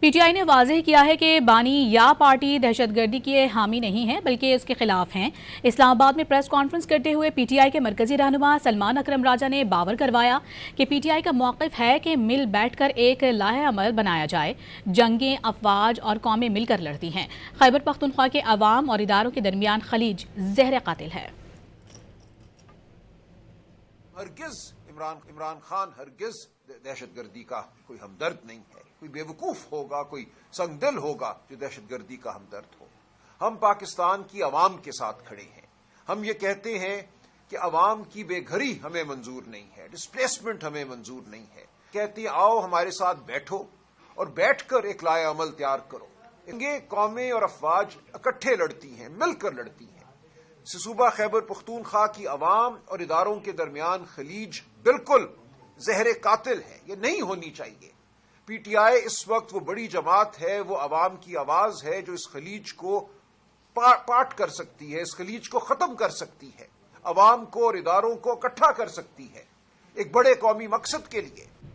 P T I نے واضح کیا ہے کہ بانی یا پارٹی دہشت گردی کے حامی نہیں ہے بلکہ اس کے خلاف ہیں۔ اسلام آباد میں پریس کانفرنس کرتے ہوئے پی ٹی آئی کے مرکزی رہنما سلمان اکرم راجہ نے باور کروایا کہ پی ٹی آئی کا موقف ہے کہ مل بیٹھ کر ایک لائحہ عمل بنایا جائے۔ جنگیں، افواج اور قومیں مل کر لڑتی ہیں۔ خیبر پختونخوا کے عوام اور اداروں کے درمیان خلیج زہر قاتل ہے۔ ہرگز عمران خان ہرگز دہشت گردی کا کوئی ہمدرد نہیں ہے۔ کوئی بے وقوف ہوگا، کوئی سنگ دل ہوگا جو دہشت گردی کا ہمدرد ہو۔ ہم پاکستان کی عوام کے ساتھ کھڑے ہیں۔ ہم یہ کہتے ہیں کہ عوام کی بے گھری ہمیں منظور نہیں ہے، ڈسپلیسمنٹ ہمیں منظور نہیں ہے۔ کہتے ہیں آؤ ہمارے ساتھ بیٹھو اور بیٹھ کر ایک لائحہ عمل تیار کرو۔ یہ قومیں اور افواج اکٹھے لڑتی ہیں، مل کر لڑتی ہیں۔ صوبہ خیبر پختونخوا کی عوام اور اداروں کے درمیان خلیج بالکل زہر قاتل ہے، یہ نہیں ہونی چاہیے۔ پی ٹی آئی اس وقت وہ بڑی جماعت ہے، وہ عوام کی آواز ہے جو اس خلیج کو پاٹ کر سکتی ہے، اس خلیج کو ختم کر سکتی ہے، عوام کو اور اداروں کو اکٹھا کر سکتی ہے ایک بڑے قومی مقصد کے لیے۔